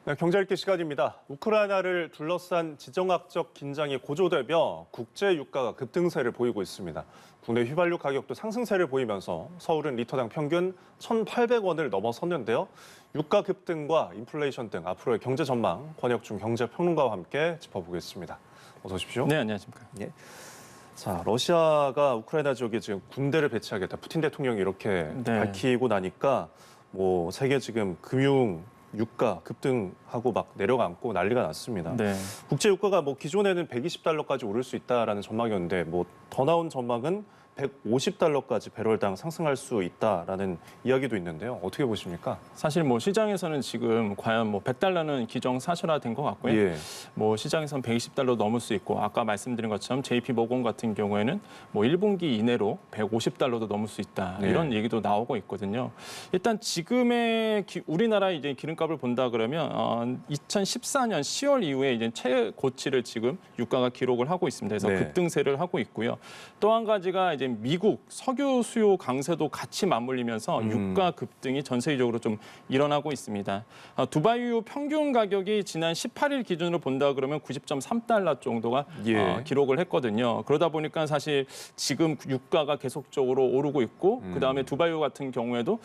네, 경제읽기 시간입니다. 우크라이나를 둘러싼 지정학적 긴장이 고조되며 국제 유가가 급등세를 보이고 있습니다. 국내 휘발유 가격도 상승세를 보이면서 서울은 리터당 평균 1,800원을 넘어섰는데요. 유가 급등과 인플레이션 등 앞으로의 경제 전망 권혁중 경제평론가와 함께 짚어보겠습니다. 어서 오십시오. 네, 안녕하십니까. 예. 자, 러시아가 우크라이나 지역에 지금 군대를 배치하겠다. 푸틴 대통령이 이렇게 밝히고 나니까 세계 지금 금융 유가 급등하고 막 내려앉고 난리가 났습니다. 네. 국제 유가가 기존에는 120달러까지 오를 수 있다라는 전망이었는데 더 나온 전망은 150달러까지 배럴당 상승할 수 있다라는 이야기도 있는데요. 어떻게 보십니까? 사실 시장에서는 지금 과연 100달러는 기정사실화된 것 같고요. 예. 시장에서는 120달러 넘을 수 있고 아까 말씀드린 것처럼 JP 모건 같은 경우에는 1분기 이내로 150달러도 넘을 수 있다. 이런 얘기도 나오고 있거든요. 일단 지금의 우리나라 이제 기름값을 본다 그러면 2014년 10월 이후에 이제 최고치를 지금 유가가 기록을 하고 있습니다. 그래서 급등세를 하고 있고요. 또 한 가지가 이제 미국 석유 수요 강세도 같이 맞물리면서 유가 급등이 전 세계적으로 좀 일어나고 있습니다. 두바이유 평균 가격이 지난 18일 기준으로 본다 그러면 90.3달러 정도가 기록을 했거든요. 그러다 보니까 사실 지금 유가가 계속적으로 오르고 있고 그다음에 두바이유 같은 경우에도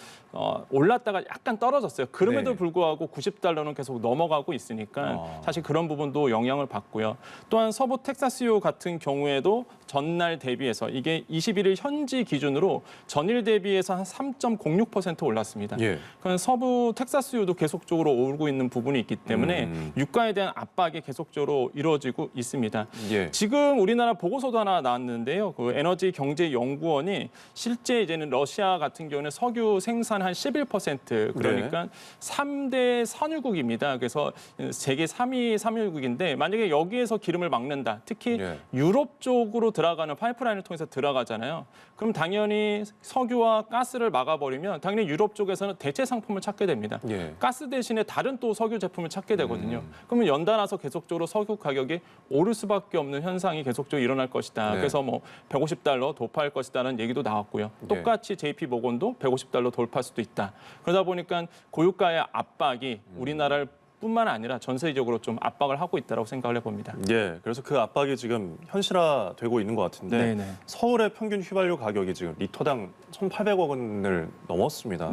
올랐다가 약간 떨어졌어요. 그럼에도 불구하고 90달러는 계속 넘어가고 있으니까 사실 그런 부분도 영향을 받고요. 또한 서부 텍사스유 같은 경우에도 전날 대비해서 이게 21일 현지 기준으로 전일 대비해서 한 3.06% 올랐습니다. 그러니까 서부 텍사스유도 계속적으로 오르고 있는 부분이 있기 때문에 유가에 대한 압박이 계속적으로 이루어지고 있습니다. 지금 우리나라 보고서도 하나 나왔는데요. 그 에너지경제연구원이 실제 이제는 러시아 같은 경우는 석유 생산 한 11% 그러니까 3대 산유국입니다. 그래서 세계 3위 산유국인데 만약에 여기에서 기름을 막는다. 특히 유럽 쪽으로 들어가는 파이프라인을 통해서 들어가잖아요. 그럼 당연히 석유와 가스를 막아버리면 당연히 유럽 쪽에서는 대체 상품을 찾게 됩니다. 가스 대신에 다른 또 석유 제품을 찾게 되거든요. 그러면 연달아서 계속적으로 석유 가격이 오를 수밖에 없는 현상이 계속적으로 일어날 것이다. 그래서 150달러 돌파할 것이다라는 얘기도 나왔고요. 똑같이 JP 모건도 150달러 돌파할 수도 있다. 그러다 보니까 고유가의 압박이 우리나라를 뿐만 아니라 전 세계적으로 좀 압박을 하고 있다고 생각을 해봅니다. 그래서 그 압박이 지금 현실화되고 있는 것 같은데 서울의 평균 휘발유 가격이 지금 리터당 1,800원을 넘었습니다.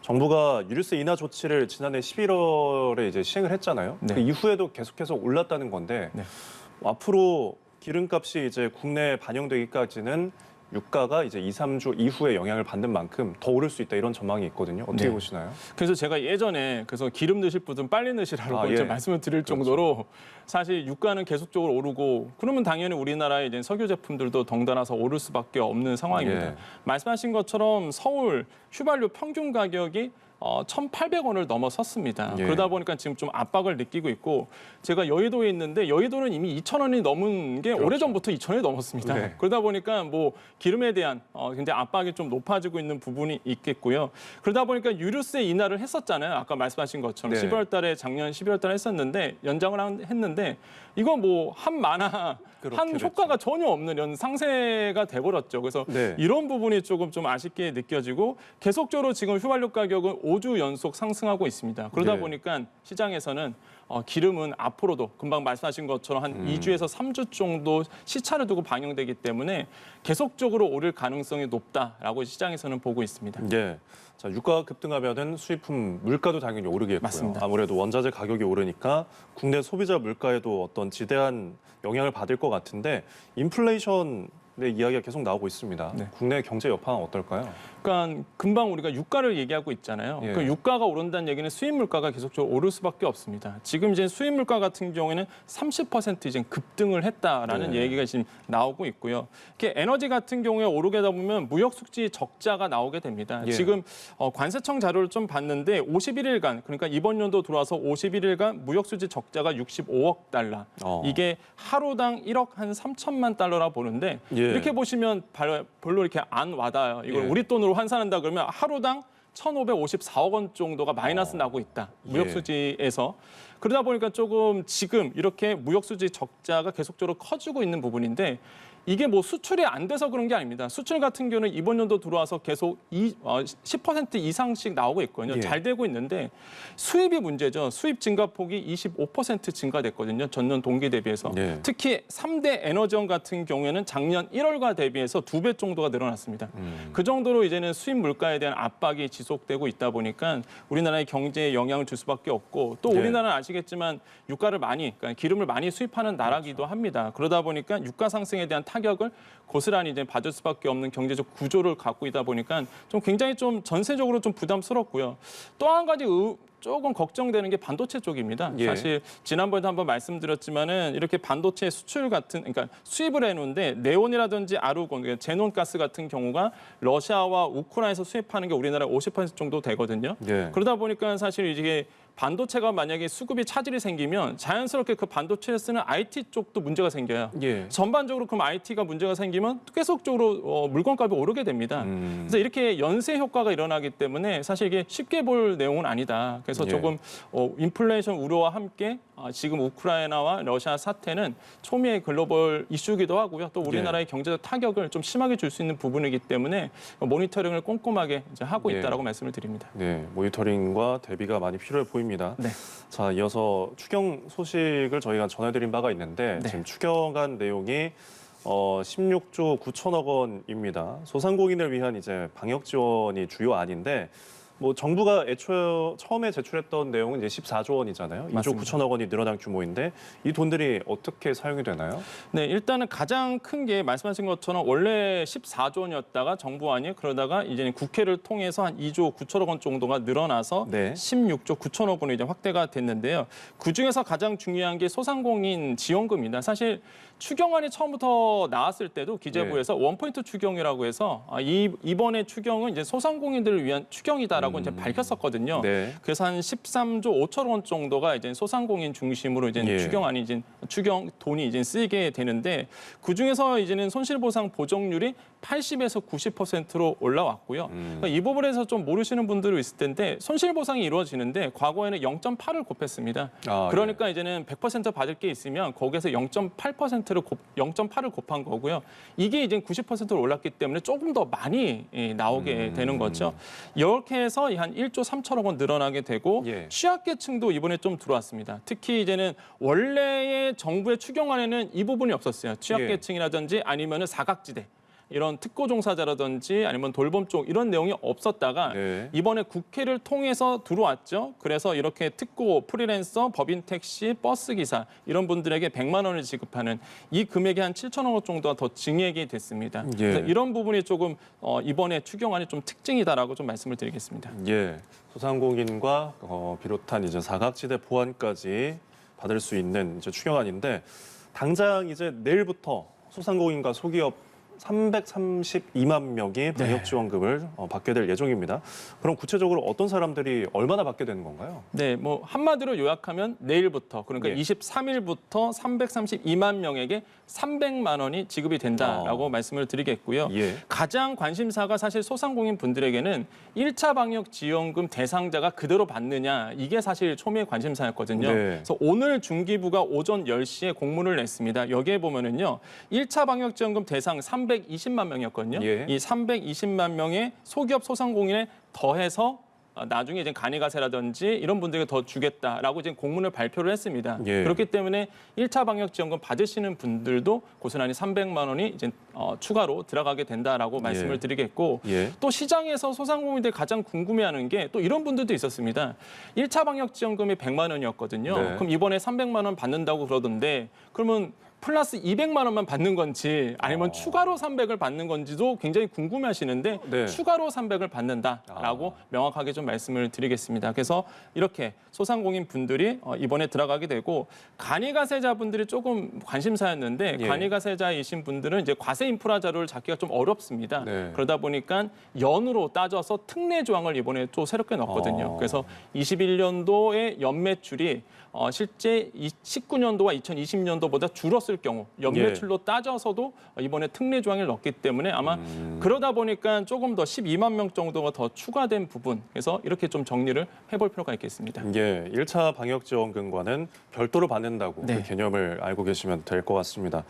정부가 유류세 인하 조치를 지난해 11월에 이제 시행을 했잖아요. 그 이후에도 계속해서 올랐다는 건데 앞으로 기름값이 이제 국내에 반영되기까지는 유가가 이제 2, 3주 이후에 영향을 받는 만큼 더 오를 수 있다 이런 전망이 있거든요. 어떻게 보시나요? 그래서 제가 예전에 기름 넣으실 분은 빨리 넣으시라고 말씀을 드릴 정도로 사실 유가는 계속적으로 오르고 그러면 당연히 우리나라의 이제 석유 제품들도 덩달아서 오를 수밖에 없는 상황입니다. 말씀하신 것처럼 서울 휘발유 평균 가격이 1,800원을 넘어섰습니다. 그러다 보니까 지금 좀 압박을 느끼고 있고 제가 여의도에 있는데 여의도는 이미 2,000원이 넘은 게 오래전부터 2,000원이 넘었습니다. 그러다 보니까 기름에 대한 굉장히 압박이 좀 높아지고 있는 부분이 있겠고요. 그러다 보니까 유류세 인하를 했었잖아요. 아까 말씀하신 것처럼 12월 달에 작년 12월 달에 했었는데 연장을 했는데 이거 한마나 한 효과가 전혀 없는 이런 상세가 돼버렸죠. 그래서 이런 부분이 조금 좀 아쉽게 느껴지고 계속적으로 지금 휘발유 가격은 5주 연속 상승하고 있습니다. 그러다 보니까 시장에서는 기름은 앞으로도 금방 말씀하신 것처럼 한 2주에서 3주 정도 시차를 두고 반영되기 때문에 계속적으로 오를 가능성이 높다라고 시장에서는 보고 있습니다. 자, 유가가 급등하면은 수입품 물가도 당연히 오르겠고요. 맞습니다. 아무래도 원자재 가격이 오르니까 국내 소비자 물가에도 어떤 지대한 영향을 받을 것 같은데 인플레이션의 이야기가 계속 나오고 있습니다. 국내 경제 여파는 어떨까요? 그러니까 금방 우리가 유가를 얘기하고 있잖아요. 그 유가가 오른다는 얘기는 수입 물가가 계속적으로 오를 수밖에 없습니다. 지금 이제 수입 물가 같은 경우에는 30% 이제 급등을 했다라는 얘기가 지금 나오고 있고요. 이렇게 에너지 같은 경우에 오르게 되다 보면 무역 수지 적자가 나오게 됩니다. 지금 관세청 자료를 좀 봤는데 51일간 그러니까 이번 연도 들어와서 51일간 무역 수지 적자가 65억 달러. 이게 하루당 1억 한 3천만 달러라 보는데 이렇게 보시면 별로 이렇게 안 와닿아요. 이걸 우리 돈으로 환산한다 그러면 하루당 1,554억 원 정도가 마이너스 나고 있다. 무역 수지에서. 그러다 보니까 조금 지금 이렇게 무역 수지 적자가 계속적으로 커지고 있는 부분인데 이게 뭐 수출이 안 돼서 그런 게 아닙니다. 수출 같은 경우는 이번 연도 들어와서 계속 10% 이상씩 나오고 있거든요. 예. 잘 되고 있는데 수입이 문제죠. 수입 증가폭이 25% 증가됐거든요. 전년 동기 대비해서. 예. 특히 3대 에너지원 같은 경우에는 작년 1월과 대비해서 2배 정도가 늘어났습니다. 그 정도로 이제는 수입 물가에 대한 압박이 지속되고 있다 보니까 우리나라의 경제에 영향을 줄 수밖에 없고 또 예. 우리나라는 아시겠지만 유가를 그러니까 기름을 많이 수입하는 나라기도 합니다. 그러다 보니까 유가 상승에 대한 타격을 고스란히 이제 받을 수밖에 없는 경제적 구조를 갖고 있다 보니까 좀 굉장히 좀 전세적으로 좀 부담스럽고요. 또 한 가지 조금 걱정되는 게 반도체 쪽입니다. 예. 사실 지난번에도 한번 말씀드렸지만은 이렇게 반도체 수출 같은 그러니까 수입을 해놓는데 네온이라든지 아르곤, 그러니까 제논가스 같은 경우가 러시아와 우크라이나에서 수입하는 게 우리나라 50% 정도 되거든요. 예. 그러다 보니까 사실 이게 반도체가 만약에 수급이 차질이 생기면 자연스럽게 그 반도체를 쓰는 IT 쪽도 문제가 생겨요. 예. 전반적으로 그럼 IT가 문제가 생기면 계속적으로 물건값이 오르게 됩니다. 그래서 이렇게 연쇄 효과가 일어나기 때문에 사실 이게 쉽게 볼 내용은 아니다. 그래서 예. 조금 인플레이션 우려와 함께 지금 우크라이나와 러시아 사태는 초미의 글로벌 이슈기도 하고요. 또 우리나라의 경제적 타격을 좀 심하게 줄 수 있는 부분이기 때문에 모니터링을 꼼꼼하게 이제 하고 예. 있다라고 말씀을 드립니다. 네, 모니터링과 대비가 많이 필요해 보입니다. 네. 자, 이어서 추경 소식을 저희가 전해드린 바가 있는데 네. 지금 추경안 내용이 16조 9천억 원입니다. 소상공인을 위한 이제 방역 지원이 주요 안인데 뭐 정부가 애초에 처음에 제출했던 내용은 이제 14조 원이잖아요. 2조 맞습니다. 9천억 원이 늘어난 규모인데 이 돈들이 어떻게 사용이 되나요? 네, 일단은 가장 큰 게 말씀하신 것처럼 원래 14조 원이었다가 정부안이 그러다가 이제는 국회를 통해서 한 2조 9천억 원 정도가 늘어나서 네. 16조 9천억 원이 이제 확대가 됐는데요. 그 중에서 가장 중요한 게 소상공인 지원금입니다. 사실 추경안이 처음부터 나왔을 때도 기재부에서 원포인트 추경이라고 해서 이번에 추경은 이제 소상공인들을 위한 추경이다라고 이제 밝혔었거든요. 네. 그래서 한 13조 5천억 원 정도가 이제 소상공인 중심으로 이제 예. 추경안이 이제 추경 돈이 이제 쓰이게 되는데 그 중에서 이제는 손실보상 보정률이 80에서 90%로 올라왔고요. 그러니까 이 부분에서 좀 모르시는 분들이 있을 텐데 손실보상이 이루어지는데 과거에는 0.8을 곱했습니다. 그러니까 이제는 100% 받을 게 있으면 거기에서 0.8을 곱한 거고요. 이게 이제 90%로 올랐기 때문에 조금 더 많이 나오게 되는 거죠. 이렇게 해서 한 1조 3천억 원 늘어나게 되고 예. 취약계층도 이번에 좀 들어왔습니다. 특히 이제는 원래의 정부의 추경안에는 이 부분이 없었어요. 취약계층이라든지 아니면은 사각지대. 이런 특고 종사자라든지 아니면 돌봄 쪽 이런 내용이 없었다가 네. 이번에 국회를 통해서 들어왔죠. 그래서 이렇게 특고, 프리랜서, 법인 택시, 버스 기사 이런 분들에게 100만 원을 지급하는 이 금액이 한 7천억 원 정도가 더 증액이 됐습니다. 예. 그래서 이런 부분이 조금 이번에 추경안이 좀 특징이다라고 좀 말씀을 드리겠습니다. 예, 소상공인과 비롯한 이제 사각지대 보완까지 받을 수 있는 이제 추경안인데 당장 이제 내일부터 소상공인과 소기업 332만 명이 방역 지원금을 받게 될 예정입니다. 그럼 구체적으로 어떤 사람들이 얼마나 받게 되는 건가요? 네, 뭐 한마디로 요약하면 내일부터 그러니까 23일부터 332만 명에게 300만 원이 지급이 된다라고 말씀을 드리겠고요. 예. 가장 관심사가 사실 소상공인 분들에게는 1차 방역 지원금 대상자가 그대로 받느냐 이게 사실 초미의 관심사였거든요. 네. 그래서 오늘 중기부가 오전 10시에 공문을 냈습니다. 여기에 보면은요. 1차 방역 지원금 대상 320만 명이었거든요. 예. 이 320만 명의 소기업 소상공인에 더해서 나중에 이제 간이가세라든지 이런 분들에게 더 주겠다라고 이제 공문을 발표를 했습니다. 예. 그렇기 때문에 1차 방역 지원금 받으시는 분들도 고스란히 300만 원이 이제 추가로 들어가게 된다라고 말씀을 드리겠고 예. 또 시장에서 소상공인들이 가장 궁금해하는 게 또 이런 분들도 있었습니다. 1차 방역 지원금이 100만 원이었거든요. 네. 그럼 이번에 300만 원 받는다고 그러던데 그러면 플러스 200만 원만 받는 건지 아니면 추가로 300을 받는 건지도 굉장히 궁금해하시는데 네. 추가로 300을 받는다라고 명확하게 좀 말씀을 드리겠습니다. 그래서 이렇게 소상공인 분들이 이번에 들어가게 되고 간이가세자분들이 조금 관심사였는데 예. 간이가세자이신 분들은 이제 과세 인프라 자료를 잡기가 좀 어렵습니다. 네. 그러다 보니까 연으로 따져서 특례 조항을 이번에 또 새롭게 넣었거든요. 그래서 21년도의 연매출이 실제 19년도와 2020년도보다 줄었을 따졌을 경우 연매출로 따져서도 이번에 특례 조항을 넣었기 때문에 아마 그러다 보니까 조금 더 12만 명 정도가 더 추가된 부분, 그래서 이렇게 좀 정리를 해볼 필요가 있겠습니다. 예, 1차 방역지원금과는 별도로 받는다고 네. 그 개념을 알고 계시면 될 것 같습니다.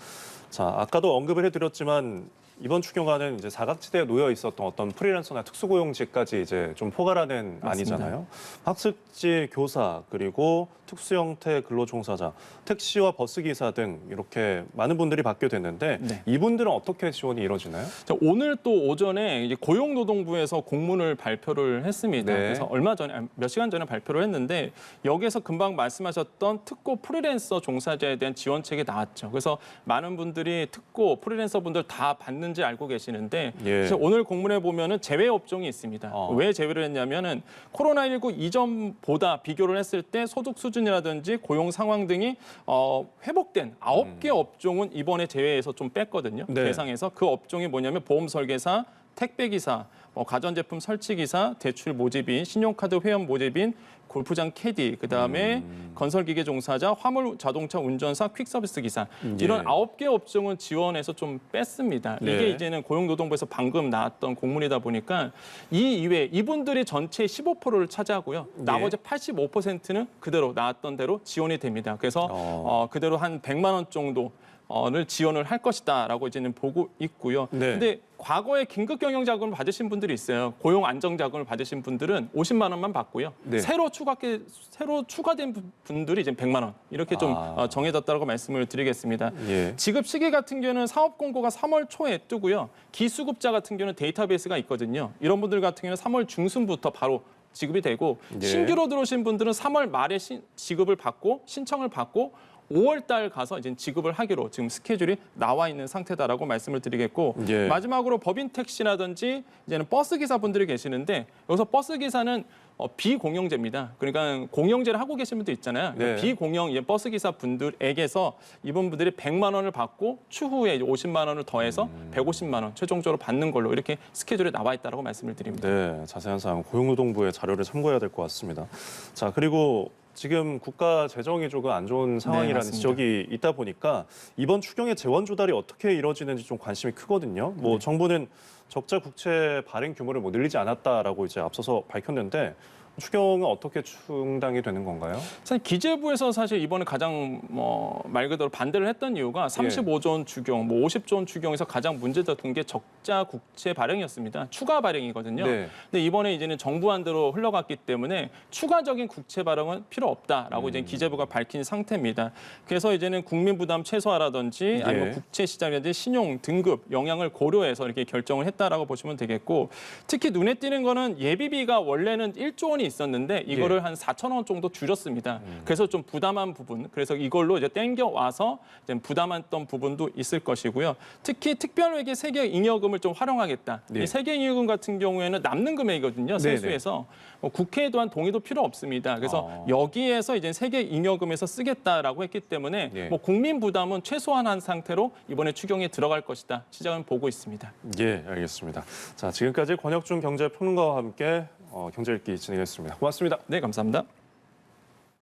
자, 아까도 언급을 해드렸지만 이번 추경안은 이제 사각지대에 놓여 있었던 어떤 프리랜서나 특수고용직까지 이제 좀 포괄하는 맞습니다. 안이잖아요. 학습지 교사 그리고 특수형태 근로종사자, 택시와 버스기사 등 이렇게 많은 분들이 받게 됐는데 네. 이분들은 어떻게 지원이 이루어지나요? 자, 오늘 또 오전에 이제 고용노동부에서 공문을 발표를 했습니다. 네. 그래서 몇 시간 전에 발표를 했는데 여기에서 금방 말씀하셨던 특고 프리랜서 종사자에 대한 지원책이 나왔죠. 그래서 많은 분들이 특고 프리랜서 분들 다 받는지 알고 계시는데 예. 그래서 오늘 공문에 보면은 제외 업종이 있습니다. 왜 제외를 했냐면은 코로나19 이전보다 비교를 했을 때 소득 수준이라든지 고용 상황 등이 회복된 9개 업종은 이번에 제외해서 좀 뺐거든요. 네. 대상에서 그 업종이 뭐냐면 보험 설계사, 택배기사, 가전제품 설치기사, 대출 모집인, 신용카드 회원 모집인, 골프장 캐디, 그다음에 건설기계 종사자, 화물 자동차 운전사, 퀵서비스 기사 이런 9개 업종은 지원해서 좀 뺐습니다. 네. 이게 이제는 고용노동부에서 방금 나왔던 공문이다 보니까 이 이외에 이분들이 전체의 15%를 차지하고요. 나머지 85%는 그대로 나왔던 대로 지원이 됩니다. 그래서 그대로 한 100만 원 정도 를 지원을 할 것이다라고 이제는 보고 있고요. 네. 근데 과거에 긴급 경영 자금을 받으신 분들이 있어요. 고용 안정 자금을 받으신 분들은 50만 원만 받고요. 네. 새로 추가된 분들이 이제 100만 원 이렇게 좀 정해졌다고 말씀을 드리겠습니다. 예. 지급 시기 같은 경우는 사업 공고가 3월 초에 뜨고요. 기수급자 같은 경우는 데이터베이스가 있거든요. 이런 분들 같은 경우는 3월 중순부터 바로 지급이 되고 예. 신규로 들어오신 분들은 3월 말에 지급을 받고 신청을 받고 5월 달 가서 이제 지급을 하기로 지금 스케줄이 나와 있는 상태다라고 말씀을 드리겠고 예. 마지막으로 법인 택시라든지 이제는 버스 기사분들이 계시는데 여기서 버스 기사는 비공영제입니다. 그러니까 공영제를 하고 계신 분들 있잖아요. 네. 비공영 버스 기사 분들에게서 이번 분들이 100만 원을 받고 추후에 이제 50만 원을 더해서 150만 원 최종적으로 받는 걸로 이렇게 스케줄에 나와 있다라고 말씀을 드립니다. 네, 자세한 사항 고용노동부의 자료를 참고해야 될 것 같습니다. 자, 그리고 지금 국가 재정이 조금 안 좋은 상황이라는 맞습니다. 지적이 있다 보니까 이번 추경의 재원 조달이 어떻게 이루어지는지 좀 관심이 크거든요. 뭐 정부는 적자 국채 발행 규모를 뭐 늘리지 않았다라고 이제 앞서서 밝혔는데 추경은 어떻게 충당이 되는 건가요? 사실 기재부에서 사실 이번에 가장 말 그대로 반대를 했던 이유가 35조 원 추경, 50조 원 추경에서 가장 문제됐던 게 적자 국채 발행이었습니다. 추가 발행이거든요. 네. 근데 이번에 이제는 정부안대로 흘러갔기 때문에 추가적인 국채 발행은 필요 없다라고 이제 기재부가 밝힌 상태입니다. 그래서 이제는 국민 부담 최소화라든지 아니면 국채 시장이라든지 신용 등급 영향을 고려해서 이렇게 결정을 했다라고 보시면 되겠고 특히 눈에 띄는 거는 예비비가 원래는 1조 원이 있었는데 이거를 한 4천 원 정도 줄였습니다. 그래서 좀 부담한 부분, 그래서 이걸로 이제 땡겨 와서 이제 부담했던 부분도 있을 것이고요. 특히 특별회계 세계 잉여금을 좀 활용하겠다. 네. 이 세계 잉여금 같은 경우에는 남는 금액이거든요. 세수에서 국회에 대한 동의도 필요 없습니다. 그래서 여기에서 이제 세계 잉여금에서 쓰겠다라고 했기 때문에 뭐 국민 부담은 최소한한 상태로 이번에 추경에 들어갈 것이다. 시장은 보고 있습니다. 예, 알겠습니다. 자, 지금까지 권혁준 경제평론가와 함께 경제 읽기 진행했습니다. 고맙습니다. 네, 감사합니다.